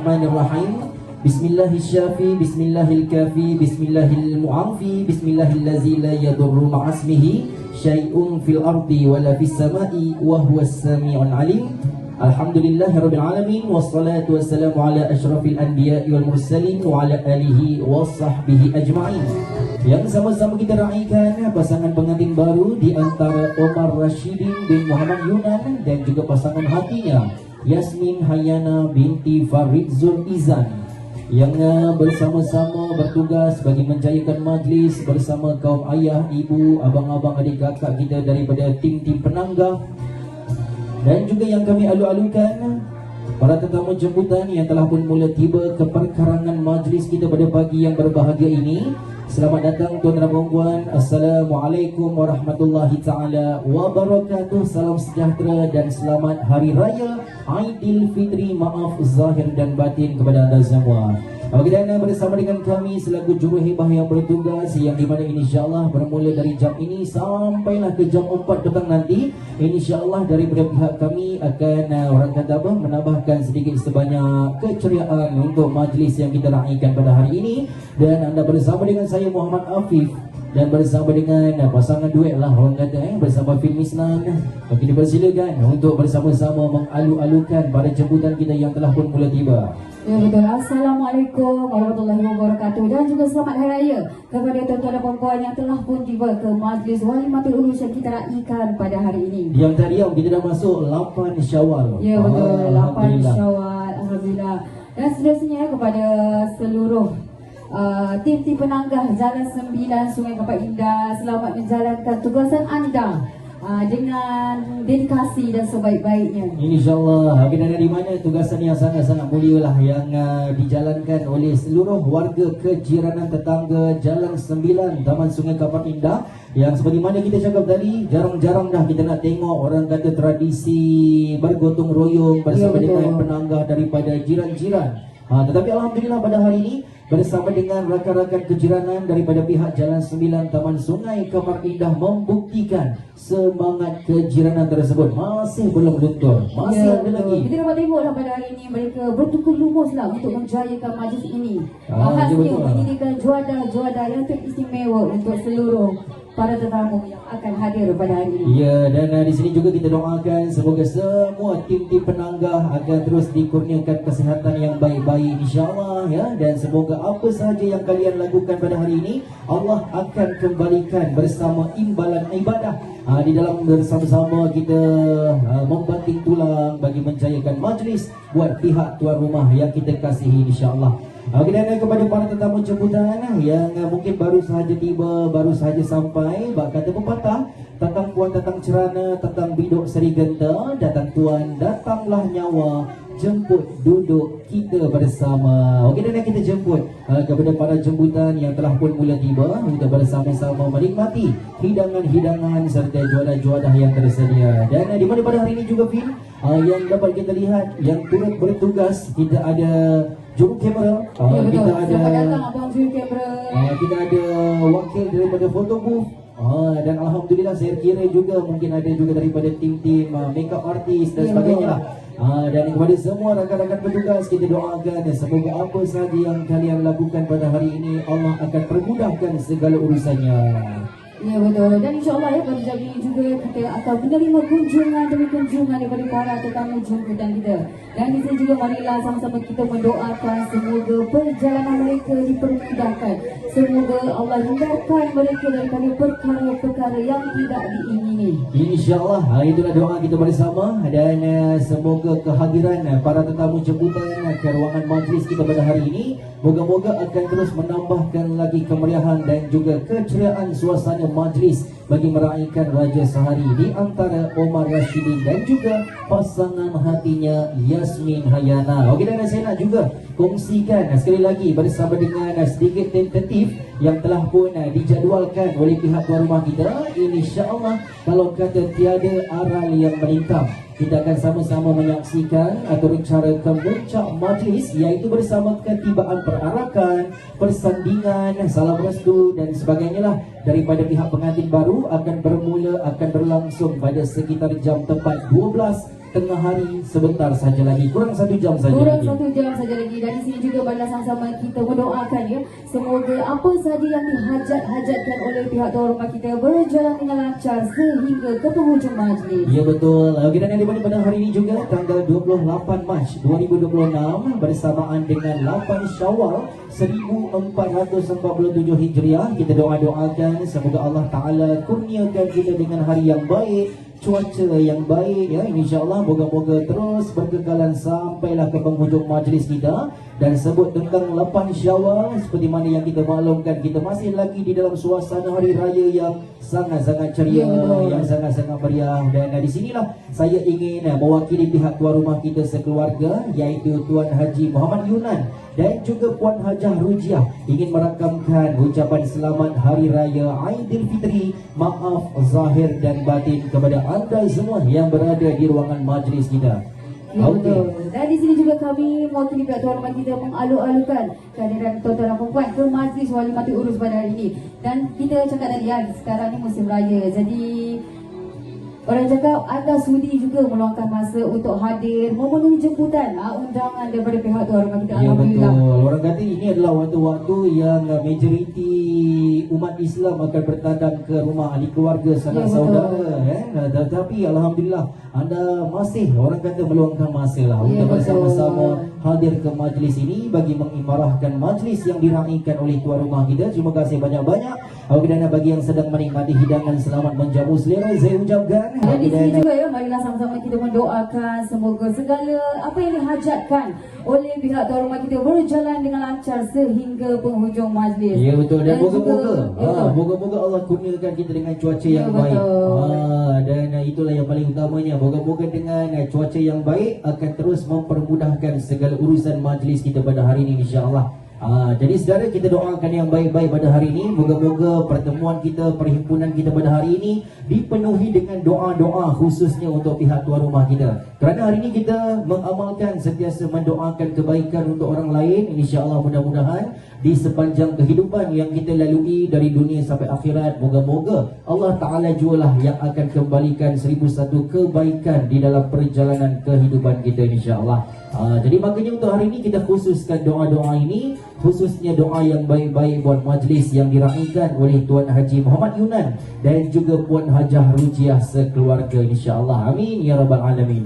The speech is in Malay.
Bismillahirrahmanirrahim. Bismillahirrahmanirrahim. Bismillahilkafi. Bismillahilmu'afi. Bismillahillazi la yadurru ma'asmihi syai'un fil ardi wala fis sama'i wa huwas sami'ul alim. Alhamdulillahirabbil alamin wassalatu wassalamu ala asyrafil anbiya'i wal mursalin wa ala alihi washabbihi ajma'in. Yang sama-sama kita raikan pasangan pengantin baru di antara Omar Rashidin bin Muhammad Yunan dan juga pasangan hatinya Yasmin Hayana binti Farid Zul Izan yang bersama-sama bertugas bagi menjayakan majlis bersama kaum ayah, ibu, abang-abang, adik kakak kita daripada tim-tim penanggah, dan juga yang kami alu-alukan para tetamu jemputan yang telah pun mula tiba ke perkarangan majlis kita pada pagi yang berbahagia ini. Selamat datang tuan dan puan-puan. Assalamualaikum warahmatullahi taala wabarakatuh. Salam sejahtera dan selamat hari raya Aidilfitri, maaf zahir dan batin kepada anda semua. Okey, dan bersama dengan kami selaku juruhebah yang bertugas, yang di mana insya-Allah bermula dari jam ini sampailah ke jam 4 petang nanti, insya-Allah daripada pihak kami akan orang kata apa, menambahkan sedikit sebanyak keceriaan untuk majlis yang kita raikan pada hari ini. Dan anda bersama dengan saya Muhammad Afif dan bersama dengan pasangan duet lah orang kata, bersama Film Islam. Okey, dipersilakan untuk bersama-sama mengalu-alukan para jemputan kita yang telah pun mula tiba. Ya betul. Assalamualaikum warahmatullahi wabarakatuh, dan juga selamat hari raya kepada tuan-tuan dan puan-puan yang telah pun tiba ke majlis Walimatul Urus yang kita raikan pada hari ini. Yang tadi kita dah masuk 8 Syawal. Ya betul, 8 Syawal, alhamdulillah. Dan seterusnya kepada seluruh tim-tim penanggah Jalan 9 Sungai Kapal Indah, selamat menjalankan tugasan anda dengan dedikasi dan sebaik-baiknya. InsyaAllah. Dan di mana tugasan yang sangat-sangat mulia lah yang dijalankan oleh seluruh warga kejiranan tetangga Jalan 9 Taman Sungai Kapal Indah, yang seperti mana kita cakap tadi, jarang-jarang dah kita nak tengok orang kata tradisi bergotong royong bersama dengan penanggah daripada jiran-jiran. Tetapi alhamdulillah pada hari ini bersama dengan rakan-rakan kejiranan daripada pihak Jalan 9 Taman Sungai Kapal Indah membuktikan semangat kejiranan tersebut masih belum luntur, masih ada lagi. Kita dapat tengoklah pada hari ini mereka bertukar lumuslah untuk menjayakan majlis ini. Khasnya menyediakan juada-juada yang teristimewa untuk seluruh para tetamu yang akan hadir pada hari ini. Ya, dan di sini juga kita doakan semoga semua tim-tim penanggah akan terus dikurniakan kesihatan yang baik-baik insya-Allah ya, dan semoga apa sahaja yang kalian lakukan pada hari ini Allah akan kembalikan bersama imbalan ibadah di dalam bersama-sama kita membanting tulang bagi menjayakan majlis buat pihak tuan rumah yang kita kasihi insya-Allah. Okey, dan kepada para tetamu jemputan yang mungkin baru sahaja tiba, baru sahaja sampai, bak kata pepatah, datang puan datang cerana, datang biduk seri genta, datang tuan datanglah nyawa, jemput duduk kita bersama. Okey, dan kita jemput kepada para jemputan yang telah pun mula tiba untuk bersama-sama menikmati hidangan-hidangan serta juadah-juadah yang tersedia. Dan di mana pada hari ini juga Fil, yang dapat kita lihat yang turut bertugas, kita ada juru kamera, ya, kita ada datang abang juru kamera, kita ada wakil daripada photo booth, dan alhamdulillah saya kira juga mungkin ada juga daripada tim-tim makeup artist dan sebagainya lah. Dan kepada semua rakan-rakan petugas kita doakan semoga apa sahaja yang kalian lakukan pada hari ini Allah akan permudahkan segala urusannya. Ya betul, dan insyaAllah ya pada jam ini juga kita akan menerima kunjungan demi kunjungan daripada para tetamu jemputan kita. Dan di sini juga marilah sama-sama kita mendoakan semoga perjalanan mereka dipermudahkan, semoga Allah hindarkan mereka daripada perkara-perkara yang tidak diingini. InsyaAllah, itulah doa kita bersama. Dan semoga kehadiran para tetamu jemputan ke ruangan majlis kita pada hari ini moga-moga akan terus menambahkan lagi kemeriahan dan juga keceriaan suasana majlis bagi meraihkan Raja Sehari di antara Omar Rashidin dan juga pasangan hatinya Yasmin Hayana. Okey, dan saya nak juga kongsikan sekali lagi bersama dengan sedikit tentatif yang telah pun dijadualkan oleh pihak tuan rumah kita. InsyaAllah kalau kata tiada aral yang melintang, kita akan sama-sama menyaksikan atau cara kemuncak majlis, iaitu bersama ketibaan perarakan, persandingan, salam restu dan sebagainya lah daripada pihak pengantin baru akan bermula, akan berlangsung pada sekitar jam tepat 12 tengah hari sebentar saja lagi, kurang 1 jam saja Kurang lagi. 1 jam saja lagi. Dan di sini juga marilah sama-sama kita mendoakan ya, semoga apa saja yang dihajat-hajatkan oleh pihak tuan rumah kita berjalan dengan lancar sehingga ke penghujung majlis. Ya betul. Okey, dan yang dimana pada hari ini juga tanggal 28 Mac 2026 bersamaan dengan 8 Syawal 1447 Hijriah, kita doa-doakan semoga Allah Ta'ala kurniakan kita dengan hari yang baik, cuaca yang baik ya, insya-Allah. Moga-moga terus berkekalan sampailah ke penghujung majlis kita. Dan sebut tentang 8 Syawal, seperti mana yang kita maklumkan, kita masih lagi di dalam suasana hari raya yang sangat-sangat ceria, yang sangat-sangat meriah. Dan di sinilah saya ingin mewakili pihak tuan rumah kita sekeluarga, iaitu Tuan Haji Muhammad Yunan dan juga Puan Hajah Rujiah, ingin merakamkan ucapan selamat Hari Raya Aidilfitri, maaf zahir dan batin kepada anda semua yang berada di ruangan majlis kita. Ya, betul. Dan di sini juga kami mewakili pihak tuan rumah kita mengalu-alukan kehadiran tuan-tuan dan perempuan ke majlis wali mati urus pada hari ini. Dan kita cakap tadi ya, sekarang ni musim raya, jadi orang cakap anda sudi juga meluangkan masa untuk hadir memenuhi jemputan undangan daripada pihak tuan rumah kita. Ya Alhamdulillah. betul. Orang kata ini adalah waktu-waktu yang majoriti umat Islam akan bertandang ke rumah ahli keluarga, sanak saudara. Tetapi Alhamdulillah anda masih, orang kata, meluangkan masa lah untuk bersama-sama hadir ke majlis ini bagi mengimarahkan majlis yang diraihkan oleh tuan rumah kita. Terima kasih banyak-banyak. Dan bagi yang sedang menikmati hidangan, selamat menjamu selera, saya ucapkan. Dan di sini juga ya, marilah sama-sama kita mendoakan semoga segala apa yang dihajatkan oleh pihak tuan rumah kita berjalan dengan lancar sehingga penghujung majlis. Ya betul. Dan moga-moga juga, moga-moga Allah kurniakan kita dengan cuaca yang baik. Dan itulah yang paling utamanya. Moga-moga dengan cuaca yang baik akan terus mempermudahkan segala urusan majlis kita pada hari ini, insya-Allah. Jadi saudara, kita doakan yang baik-baik pada hari ini. Moga-moga pertemuan kita, perhimpunan kita pada hari ini dipenuhi dengan doa-doa khususnya untuk pihak tuan rumah kita. Kerana hari ini kita mengamalkan sentiasa mendoakan kebaikan untuk orang lain. InsyaAllah mudah-mudahan di sepanjang kehidupan yang kita lalui dari dunia sampai akhirat, moga-moga Allah Ta'ala jualah yang akan kembalikan 1001 kebaikan di dalam perjalanan kehidupan kita, insyaAllah. Jadi makanya untuk hari ini kita khususkan doa-doa ini, khususnya doa yang baik-baik buat majlis yang diraihkan oleh Tuan Haji Muhammad Yunan dan juga Puan Hajah Rujiah sekeluarga, insya-Allah. Amin ya rabbal alamin.